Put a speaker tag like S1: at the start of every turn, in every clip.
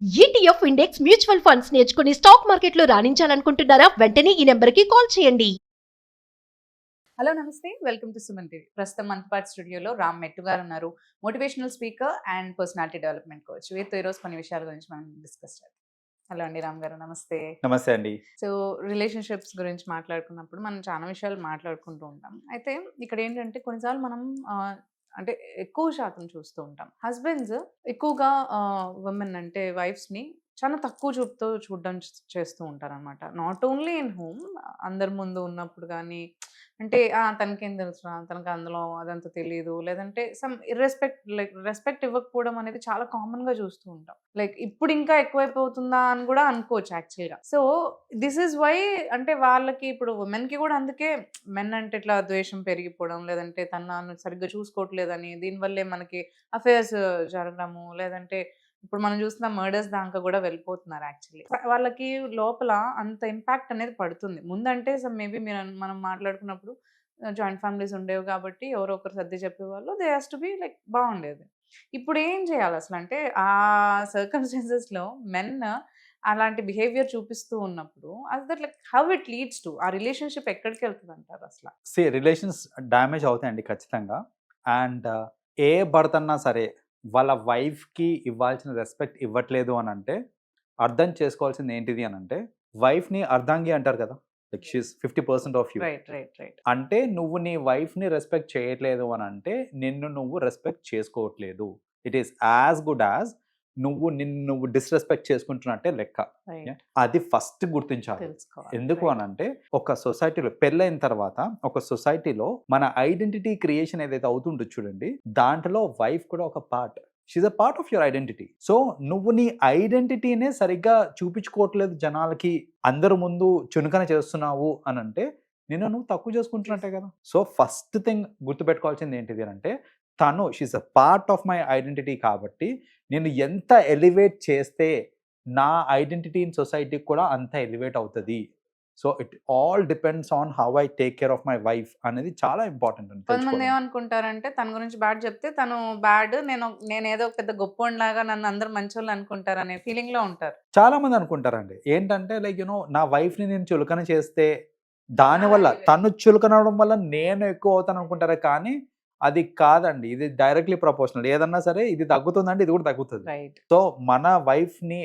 S1: ETF index mutual funds నేర్చుకుని stock మార్కెట్లో రాణించాలనుకుంటున్నారా? వెంటనే ఈ నెంబర్కి కాల్ చేయండి.
S2: హలో నమస్తే, వెల్కమ్ టు సుమన్ టీవీ. ప్రస్తుతం మనతో పాటు స్టూడియోలో రామ్ మెట్టు గారు ఉన్నారు. Motivational speaker and personality development coach. వీరితో ఈరోజు కొన్ని విషయాల గురించి మనం డిస్కస్ చేద్దాం. హలో అండి రామ్ గారు, నమస్తే.
S3: నమస్తే అండి.
S2: సో రిలేషన్షిప్స్ గురించి మాట్లాడుకున్నప్పుడు మనం చాలా విషయాలు మాట్లాడుకుంటూ ఉంటాం. అయితే ఇక్కడ ఏంటంటే కొన్నిసార్లు మనం అంటే ఎక్కువ శాతం చూస్తూ ఉంటాం హస్బెండ్స్ ఎక్కువగా ఉమెన్ అంటే వైఫ్స్ని చాలా తక్కువ చూపుతో చూడడం చేస్తూ ఉంటారు అనమాట. నాట్ ఓన్లీ ఇన్ హోమ్, అందరి ముందు ఉన్నప్పుడు కానీ అంటే తనకేం తెలుసురా, తనకు అందులో అదంతా తెలియదు, లేదంటే సమ్ రెస్పెక్ట్ ఇవ్వకపోవడం అనేది చాలా కామన్ గా చూస్తూ ఉంటాం. లైక్ ఇప్పుడు ఇంకా ఎక్కువైపోతుందా అని కూడా అనుకోవచ్చు యాక్చువల్గా. సో దిస్ ఈజ్ వై అంటే వాళ్ళకి ఇప్పుడు ఉమెన్ కి కూడా అందుకే మెన్ అంటే ఇట్లా ద్వేషం పెరిగిపోవడం, లేదంటే తనను సరిగ్గా చూసుకోవట్లేదని దీనివల్లే మనకి అఫేర్స్ జరగడము, లేదంటే ఇప్పుడు మనం చూస్తున్న మర్డర్స్ దాకా కూడా వెళ్ళిపోతున్నారు యాక్చువల్లీ. వాళ్ళకి లోపల అంత ఇంపాక్ట్ అనేది పడుతుంది. ముందంటే మేబీ మనం మాట్లాడుకున్నప్పుడు జాయింట్ ఫ్యామిలీస్ ఉండేవి కాబట్టి ఎవరో ఒకరు సర్ది చెప్పేవాళ్ళు, they has to be like బాగుండేది. ఇప్పుడు ఏం చేయాలి అసలు అంటే ఆ సర్కమ్స్టాన్సెస్లో మెన్ అలాంటి బిహేవియర్ చూపిస్తూ ఉన్నప్పుడు అది that like how it leads to ఆ రిలేషన్షిప్ ఎక్కడికి వెళ్తుంది అంటారు అసలు?
S3: రిలేషన్స్ డ్యామేజ్ అవుతాయండి ఖచ్చితంగా. అండ్ ఏ భర్తన్నా సరే వాళ్ళ వైఫ్కి ఇవ్వాల్సిన రెస్పెక్ట్ ఇవ్వట్లేదు అని అంటే అర్థం చేసుకోవాల్సింది ఏంటిది అని అంటే, వైఫ్ని అర్ధాంగి అంటారు కదా, like she's 50% of you.
S2: Right.
S3: అంటే నువ్వు నీ వైఫ్ని రెస్పెక్ట్ చేయట్లేదు అని అంటే నిన్ను నువ్వు రెస్పెక్ట్ చేసుకోవట్లేదు. It is as good as నిన్ను డిస్రెస్పెక్ట్ చేసుకుంటున్నట్టే లెక్క. అది ఫస్ట్ గుర్తించాలి. ఎందుకు అని అంటే ఒక సొసైటీలో పెళ్ళైన తర్వాత ఒక సొసైటీలో మన ఐడెంటిటీ క్రియేషన్ ఏదైతే అవుతుందో చూడండి, దాంట్లో వైఫ్ కూడా ఒక part. She's a part of your identity. So నువ్వు నీ ఐడెంటిటీనే సరిగ్గా చూపించుకోవట్లేదు జనాలకి, అందరు ముందు చునుకన చేస్తున్నావు అని అంటే నిన్ను నువ్వు తక్కువ చేసుకుంటున్నట్టే కదా. సో ఫస్ట్ థింగ్ గుర్తుపెట్టుకోవాల్సింది ఏంటిది అంటే, తను she's a part of my identity కాబట్టి నేను ఎంత ఎలివేట్ చేస్తే నా ఐడెంటిటీ ఇన్ సొసైటీకి కూడా అంత ఎలివేట్ అవుతుంది. So it all depends on how I take care of my wife అనేది చాలా ఇంపార్టెంట్ అండి.
S2: కొంతమంది ఏమనుకుంటారంటే తన గురించి బ్యాడ్ చెప్తే తను బ్యాడ్, నేను ఏదో పెద్ద గొప్పలాగా నన్ను అందరు మంచోళ్ళు అనుకుంటారు అనే ఫీలింగ్ లో ఉంటారు.
S3: చాలా మంది అనుకుంటారండి ఏంటంటే లైక్ నా వైఫ్ ని నేను చులకన చేస్తే దానివల్ల తను చులకనవడం వల్ల నేను ఎక్కువ అవుతాను అనుకుంటారా, కానీ అది కాదండి. ఇది డైరెక్ట్లీ ప్రపోర్షనల్. ఏదన్నా సరే ఇది తగ్గుతుందంటే ఇది కూడా తగ్గుతుంది. సో మన వైఫ్ ని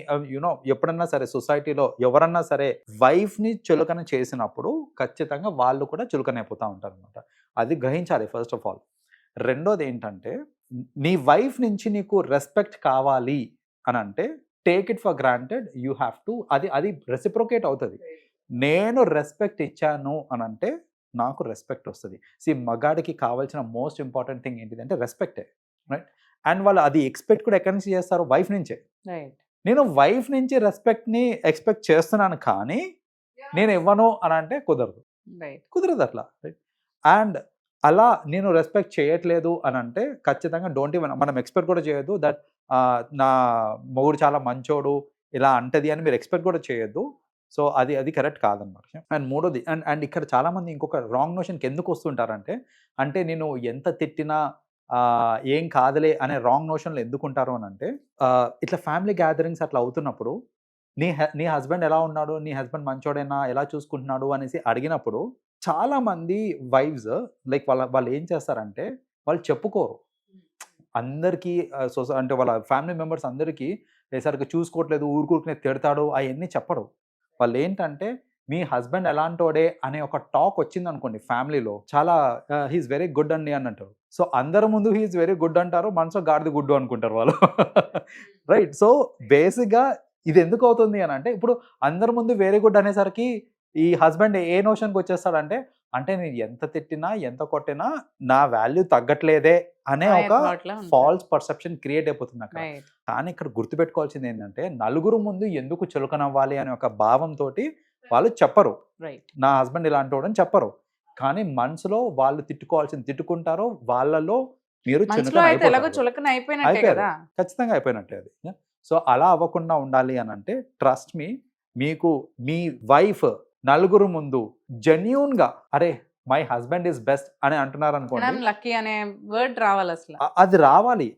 S3: ఎప్పుడన్నా సరే సొసైటీలో ఎవరన్నా సరే వైఫ్ ని చులకన చేసినప్పుడు ఖచ్చితంగా వాళ్ళు కూడా చులకన అయిపోతూ ఉంటారు అనమాట. అది గ్రహించాలి ఫస్ట్ ఆఫ్ ఆల్. రెండోది ఏంటంటే, నీ వైఫ్ నుంచి నీకు రెస్పెక్ట్ కావాలి అని అంటే take it for granted. You have to అది రెసిప్రొకేట్ అవుతుంది. నేను రెస్పెక్ట్ ఇచ్చాను అని అంటే నాకు రెస్పెక్ట్ వస్తుంది. మగాడికి కావాల్సిన మోస్ట్ ఇంపార్టెంట్ థింగ్ ఏంటిదంటే రెస్పెక్టే, రైట్? అండ్ వాళ్ళు అది ఎక్స్పెక్ట్ కూడా ఎక్కడి నుంచి చేస్తారు? వైఫ్ నుంచే. నేను వైఫ్ నుంచి రెస్పెక్ట్ని ఎక్స్పెక్ట్ చేస్తున్నాను, కానీ నేను ఇవ్వను అని అంటే కుదరదు అట్లా, రైట్? అండ్ అలా నేను రెస్పెక్ట్ చేయట్లేదు అని అంటే ఖచ్చితంగా డోంట్ ఈవెన్ మనం ఎక్స్పెక్ట్ కూడా చేయొద్దు దట్ నా మొగుడు చాలా మంచోడు ఇలా అంటది అని మీరు ఎక్స్పెక్ట్ కూడా చేయొద్దు. సో అది కరెక్ట్ కాదన్నమాట. అండ్ మూడోది అండ్ ఇక్కడ చాలామంది ఇంకొక రాంగ్ నోషన్కి ఎందుకు వస్తుంటారంటే, అంటే నేను ఎంత తిట్టినా ఏం కాదులే అనే రాంగ్ నోషన్లు ఎందుకుంటారు అని అంటే, ఇట్లా ఫ్యామిలీ గ్యాదరింగ్స్ అట్లా అవుతున్నప్పుడు నీ హస్బెండ్ ఎలా ఉన్నాడు, నీ హస్బెండ్ మంచోడైనా, ఎలా చూసుకుంటున్నాడు అనేసి అడిగినప్పుడు చాలామంది వైఫ్స్ లైక్ వాళ్ళు ఏం చేస్తారంటే వాళ్ళు చెప్పుకోరు అందరికీ. అంటే వాళ్ళ ఫ్యామిలీ మెంబర్స్ అందరికీ సరిగ్గా చూసుకోవట్లేదు, ఊరుకూరుకునే తిడతాడు అవన్నీ చెప్పరు. వాళ్ళు ఏంటంటే మీ హస్బెండ్ ఎలాంటోడే అనే ఒక టాక్ వచ్చింది అనుకోండి ఫ్యామిలీలో, చాలా హీఈస్ వెరీ గుడ్ అండి అని అంటారు. సో అందరి ముందు హీఈస్ వెరీ గుడ్ అంటారు, మనసులో గాడిది గుడ్డు అనుకుంటారు వాళ్ళు, రైట్? సో బేసిక్గా ఇది ఎందుకు అవుతుంది అని అంటే, ఇప్పుడు అందరి ముందు వెరీ గుడ్ అనేసరికి ఈ హస్బెండ్ ఏ నోషన్కి వచ్చేస్తాడంటే, అంటే నేను ఎంత తిట్టినా ఎంత కొట్టినా నా వాల్యూ తగ్గట్లేదే అనే ఒక ఫాల్స్ పర్సెప్షన్ క్రియేట్ అయిపోతుంది అక్కడ. కానీ ఇక్కడ గుర్తుపెట్టుకోవాల్సింది ఏంటంటే, నలుగురు ముందు ఎందుకు చులకనవ్వాలి అనే ఒక భావంతో వాళ్ళు చెప్పరు, నా హస్బెండ్ ఇలాంటి వాడని చెప్పరు. కానీ మనసులో వాళ్ళు తిట్టుకుంటారో వాళ్ళలో మీరు ఖచ్చితంగా అయిపోయినట్టే అది. సో అలా అవ్వకుండా ఉండాలి అని అంటే ట్రస్ట్ మీ, మీకు మీ వైఫ్ నలుగురు ముందు జెన్యూన్గా, అరే మై హస్బెండ్ ఈస్ బెస్ట్ అని అంటున్నారు అనుకోండి,
S2: లక్కీ అనే వర్డ్ రావాలి అసలు.
S3: అది రావాలి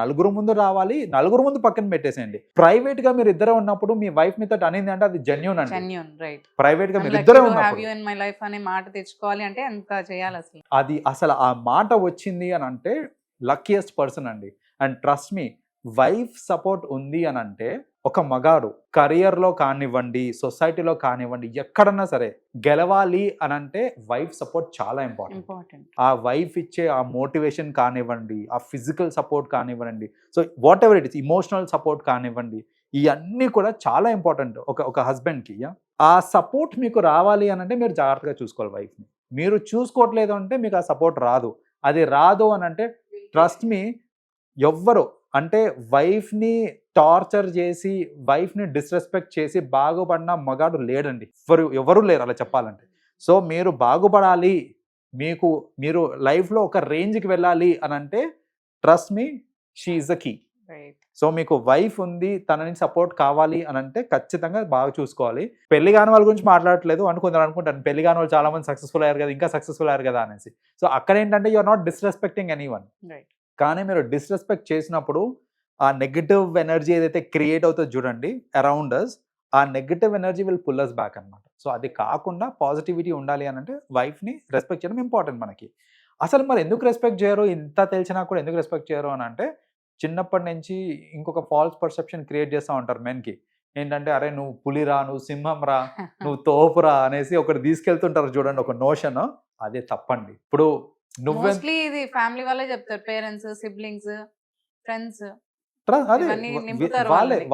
S3: నలుగురు ముందు రావాలి, నలుగురు ముందు పక్కన పెట్టేసేయండి. ప్రైవేట్ గా మీరు ఇద్దరే ఉన్నప్పుడు మీ వైఫ్ మీతో అనింది అంటే అది జెన్యూన్ అండి.
S2: Genuine, right.
S3: ప్రైవేట్ గా మీరు ఇద్దరే
S2: హ్యావ్
S3: ఉన్నప్పుడు
S2: యూ ఇన్ మై లైఫ్ అనే మాట తెచ్చుకోవాలి అంటే ఎంత చేయాలి అసలు.
S3: అది అసలు ఆ మాట వచ్చింది అని అంటే లక్కీయెస్ట్ పర్సన్ అండి. And trust me, wife support ఉంది అని అంటే ఒక మగాడు కెరియర్లో కానివ్వండి, సొసైటీలో కానివ్వండి, ఎక్కడన్నా సరే గెలవాలి అని అంటే వైఫ్ సపోర్ట్ చాలా ఇంపార్టెంట్. ఆ వైఫ్ ఇచ్చే ఆ మోటివేషన్ కానివ్వండి, ఆ ఫిజికల్ సపోర్ట్ కానివ్వండి, so what ever it is, emotional support కానివ్వండి, ఇవన్నీ కూడా చాలా ఇంపార్టెంట్ ఒక హస్బెండ్కి. ఆ సపోర్ట్ మీకు రావాలి అని అంటే మీరు జాగ్రత్తగా చూసుకోవాలి వైఫ్ని. మీరు చూసుకోవట్లేదు అంటే మీకు ఆ సపోర్ట్ రాదు. అది రాదు అని అంటే ట్రస్ట్ మీ, ఎవ్వరు అంటే వైఫ్ని టార్చర్ చేసి, వైఫ్ని డిస్రెస్పెక్ట్ చేసి బాగుపడిన మగాడు లేడండి. ఎవరు లేరు అలా చెప్పాలంటే. సో మీరు బాగుపడాలి, మీరు లైఫ్లో ఒక రేంజ్కి వెళ్ళాలి అని అంటే trust me, she is the key. So మీకు వైఫ్ ఉంది, తన నుంచి సపోర్ట్ కావాలి అని అంటే ఖచ్చితంగా బాగా చూసుకోవాలి. పెళ్లి కాని వాళ్ళ గురించి మాట్లాడట్లేదు అని కొందరు అనుకుంటాను, పెళ్లి కాని వాళ్ళు చాలా మంది సక్సెస్ఫుల్ అయ్యారు కదా, ఇంకా సక్సెస్ఫుల్ అయ్యారు కదా అనేసి. సో అక్కడ ఏంటంటే you are not disrespecting anyone. కానీ మీరు డిస్రెస్పెక్ట్ చేసినప్పుడు ఆ నెగటివ్ ఎనర్జీ ఏదైతే క్రియేట్ అవుతుందో చూడండి అరౌండ్ అస్, ఆ negative energy will pull us back అనమాట. సో అది కాకుండా పాజిటివిటీ ఉండాలి అని అంటే వైఫ్ని రెస్పెక్ట్ చేయడం ఇంపార్టెంట్ మనకి. అసలు మరి ఎందుకు రెస్పెక్ట్ చేయరు, ఇంత తెలిసినా కూడా ఎందుకు రెస్పెక్ట్ చేయరు అని అంటే చిన్నప్పటి నుంచి ఇంకొక ఫాల్స్ పర్సెప్షన్ క్రియేట్ చేస్తూ ఉంటారు మెన్కి. ఏంటంటే అరే నువ్వు పులిరా, నువ్వు సింహం రా, నువ్వు తోపురా అనేసి ఒకటి తీసుకెళ్తుంటారు చూడండి, ఒక నోషన్. అదే తప్పండి. ఇప్పుడు
S2: మోస్ట్లీ ఇది ఫ్యామిలీ వాళ్ళే చెప్తారు, పేరెంట్స్, సిబ్లింగ్స్, ఫ్రెండ్స్.
S3: అదే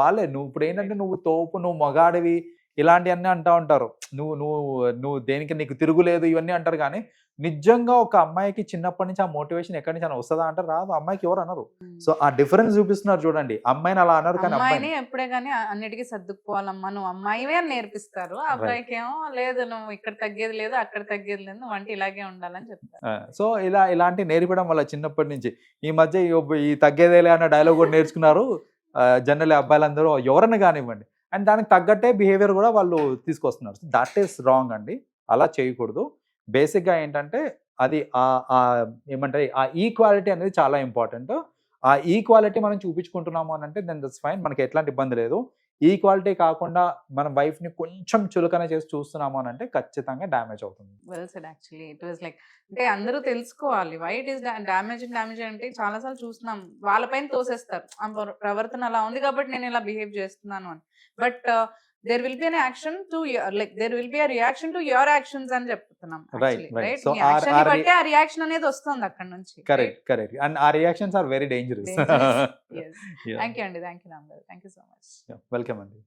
S3: వాళ్ళే నువ్వు ఇప్పుడు ఏంటంటే నువ్వు తోపు, నువ్వు మగాడివి, ఇలాంటివన్నీ అంటూ ఉంటారు. నువ్వు దేనికి నీకు తిరుగులేదు ఇవన్నీ అంటారు. కానీ నిజంగా ఒక అమ్మాయికి చిన్నప్పటి నుంచి ఆ మోటివేషన్ ఎక్కడి నుంచి అని వస్తుందా అంటే రాదు. అమ్మాయికి ఎవరు అనరు. సో ఆ డిఫరెన్స్ చూపిస్తున్నారు చూడండి. అమ్మాయిని అలా అన్నారు, కానీ
S2: అమ్మాయిని ఎప్పుడే కానీ అన్నిటికీ సర్దుకుపోవాలమ్మా, నువ్వు అమ్మాయివే అని నేర్పిస్తారు. అబ్బాయికి ఏమో లేదు, నువ్వు ఇక్కడ తగ్గేది లేదు, అక్కడ తగ్గేది లేదు, నువ్వు అంటే ఇలాగే ఉండాలని చెప్తారు.
S3: సో ఇలాంటి నేర్పడం వల్ల చిన్నప్పటి నుంచి ఈ మధ్య ఈ తగ్గేదేలే అన్న డైలాగ్ కూడా నేర్చుకున్నారు జనరల్ అబ్బాయిలందరూ, ఎవరన్నా కానివ్వండి. అండ్ దానికి తగ్గట్టే బిహేవియర్ కూడా వాళ్ళు తీసుకొస్తున్నారు. దట్ ఈస్ రాంగ్ అండి, అలా చేయకూడదు. బేసిక్గా ఏంటంటే అది ఏమంటారు, ఆ ఈక్వాలిటీ అనేది చాలా ఇంపార్టెంట్. ఆ ఈక్వాలిటీ మనం చూపించుకుంటున్నాము అని అంటే దెన్ దట్స్ ఫైన్, మనకి ఎట్లాంటి ఇబ్బంది లేదు. ఈక్వాలిటీ కాకుండా మన వైఫ్ని కొంచెం చులకన చేసి చూస్తున్నాము అని అంటే ఖచ్చితంగా డ్యామేజ్ అవుతుంది.
S2: Well said. Actually it was like, అంటే అందరూ తెలుసుకోవాలి వై ఇట్ ఈస్ డ్యామేజ్ అంటే చాలాసార్లు చూస్తున్నాం, వాళ్ళపైన తోసేస్తారు, ప్రవర్తన అలా ఉంది కాబట్టి నేను ఇలా బిహేవ్ చేస్తున్నాను అని. But there will be an action to like there will be a reaction to your actions అని చెప్తున్నాం.
S3: Right. So
S2: బట్టి ఆ రియాక్షన్ అనేది వస్తుంది అక్కడ నుంచి.
S3: Correct. And our reactions are very dangerous.
S2: Yes. Thank you అండి. Thank you Namdar. Thank you so much.
S3: Welcome అండి.